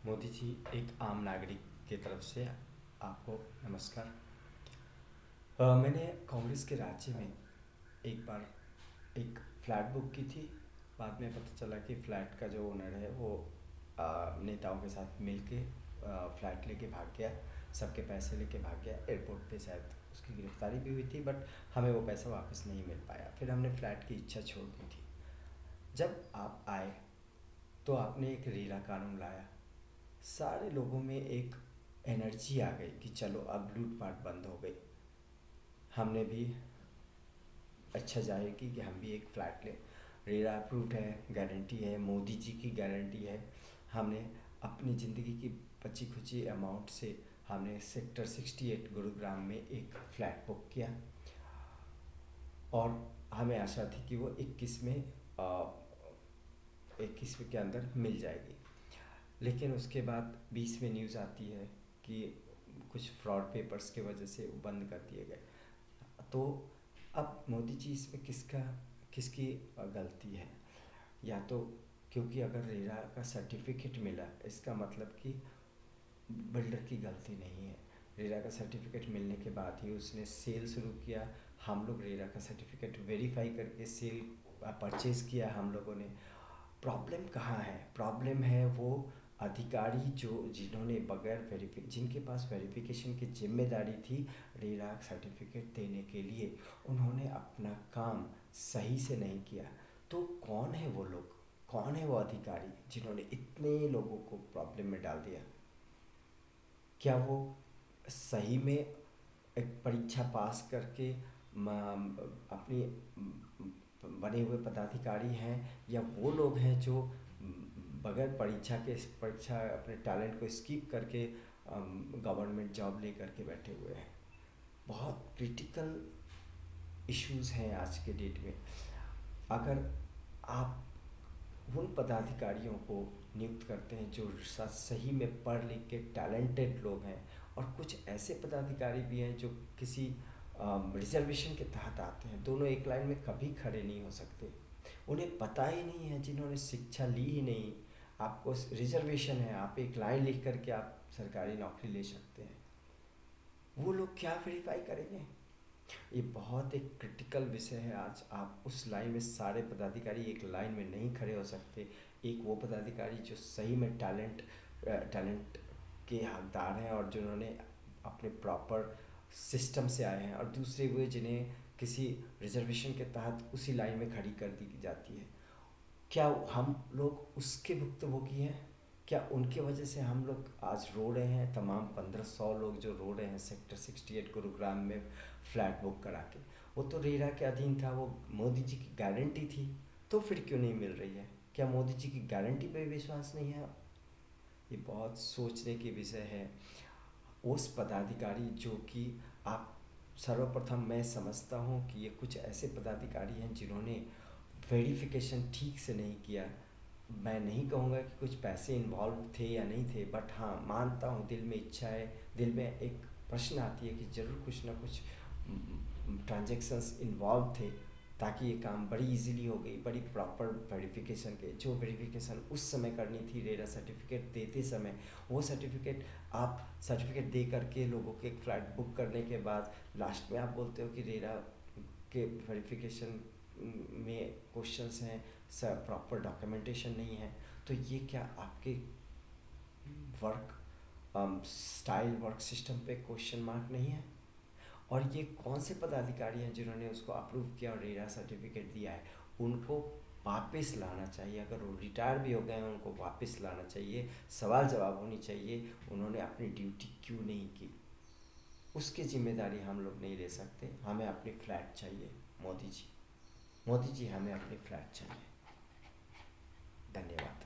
मोदी जी, एक आम नागरिक की तरफ से आपको नमस्कार। मैंने कांग्रेस के राज्य में एक बार एक फ़्लैट बुक की थी। बाद में पता चला कि फ़्लैट का जो ओनर है वो नेताओं के साथ मिल के फ़्लैट लेके भाग गया, सबके पैसे लेके भाग गया। एयरपोर्ट पे शायद उसकी गिरफ्तारी भी हुई थी, बट हमें वो पैसा वापस नहीं मिल पाया। फिर हमने फ़्लैट की इच्छा छोड़ दी थी। जब आप आए तो आपने एक रेरा कानून लाया। सारे लोगों में एक एनर्जी आ गई कि चलो अब लूटपाट बंद हो गई। हमने भी अच्छा जाहिर की कि हम भी एक फ़्लैट लें। रेरा अप्रूव्ड है, गारंटी है, मोदी जी की गारंटी है। हमने अपनी ज़िंदगी की बची खुची अमाउंट से हमने सेक्टर 68 गुरुग्राम में एक फ़्लैट बुक किया और हमें आशा थी कि वो 21 के अंदर मिल जाएगी। लेकिन उसके बाद 20 में न्यूज़ आती है कि कुछ फ्रॉड पेपर्स के वजह से वो बंद कर दिए गए। तो अब मोदी जी इसमें किसकी गलती है? या तो क्योंकि अगर रेरा का सर्टिफिकेट मिला, इसका मतलब कि बिल्डर की गलती नहीं है। रेरा का सर्टिफिकेट मिलने के बाद ही उसने सेल शुरू किया। हम लोग रेरा का सर्टिफिकेट वेरीफाई करके सेल परचेज़ किया हम लोगों ने। प्रॉब्लम कहाँ है? प्रॉब्लम है वो अधिकारी जिन्होंने बगैर जिनके पास वेरिफिकेशन की जिम्मेदारी थी रेरा सर्टिफिकेट देने के लिए, उन्होंने अपना काम सही से नहीं किया। तो कौन है वो लोग, कौन है वो अधिकारी जिन्होंने इतने लोगों को प्रॉब्लम में डाल दिया? क्या वो सही में एक परीक्षा पास करके अपनी बने हुए पदाधिकारी हैं, या वो लोग हैं जो बगैर परीक्षा अपने टैलेंट को स्किप करके गवर्नमेंट जॉब ले करके बैठे हुए हैं? बहुत क्रिटिकल इश्यूज़ हैं आज के डेट में। अगर आप उन पदाधिकारियों को नियुक्त करते हैं जो सही में पढ़ लिख के टैलेंटेड लोग हैं, और कुछ ऐसे पदाधिकारी भी हैं जो किसी रिजर्वेशन के तहत आते हैं, दोनों एक लाइन में कभी खड़े नहीं हो सकते। उन्हें पता ही नहीं है, जिन्होंने शिक्षा ली ही नहीं, आपको रिजर्वेशन है, आप एक लाइन लिख करके आप सरकारी नौकरी ले सकते हैं। वो लोग क्या वेरीफाई करेंगे? ये बहुत एक क्रिटिकल विषय है। आज आप उस लाइन में सारे पदाधिकारी एक लाइन में नहीं खड़े हो सकते। एक वो पदाधिकारी जो सही में टैलेंट के हकदार हैं और जिन्होंने अपने प्रॉपर सिस्टम से आए हैं, और दूसरे वो जिन्हें किसी रिजर्वेशन के तहत उसी लाइन में खड़ी कर दी जाती है। क्या हम लोग उसके भुक्तभोगी हैं? क्या उनके वजह से हम लोग आज रो रहे हैं? तमाम 1500 लोग जो रो रहे हैं सेक्टर 68 गुरुग्राम में फ़्लैट बुक करा के, वो तो रेरा के अधीन था, वो मोदी जी की गारंटी थी। तो फिर क्यों नहीं मिल रही है? क्या मोदी जी की गारंटी पे विश्वास नहीं है? ये बहुत सोचने की विषय है। उस पदाधिकारी जो कि आप सर्वप्रथम मैं समझता हूँ कि ये कुछ ऐसे पदाधिकारी हैं जिन्होंने वेरिफिकेशन ठीक से नहीं किया। मैं नहीं कहूँगा कि कुछ पैसे इन्वॉल्व थे या नहीं थे, बट हाँ मानता हूँ दिल में इच्छा है, दिल में एक प्रश्न आती है कि ज़रूर कुछ ना कुछ ट्रांजैक्शंस इन्वॉल्व थे, ताकि ये काम बड़ी इजीली हो गई। बड़ी प्रॉपर वेरिफिकेशन के जो वेरिफिकेशन उस समय करनी थी रेरा सर्टिफिकेट देते समय, वो सर्टिफिकेट दे करके लोगों के फ्लैट बुक करने के बाद लास्ट में आप बोलते हो कि रेरा के वेरिफिकेशन में क्वेश्चंस हैं, प्रॉपर डॉक्यूमेंटेशन नहीं है। तो ये क्या आपके वर्क स्टाइल, वर्क सिस्टम पे क्वेश्चन मार्क नहीं है? और ये कौन से पदाधिकारी हैं जिन्होंने उसको अप्रूव किया और रेरा सर्टिफिकेट दिया है? उनको वापस लाना चाहिए। अगर वो रिटायर भी हो गए हैं उनको वापस लाना चाहिए। सवाल जवाब होनी चाहिए, उन्होंने अपनी ड्यूटी क्यों नहीं की? उसकी जिम्मेदारी हम लोग नहीं ले सकते। हमें अपनी फ्लैट चाहिए। मोदी जी, मोदी जी, हमें अपनी फ्लैट चाहिए। धन्यवाद।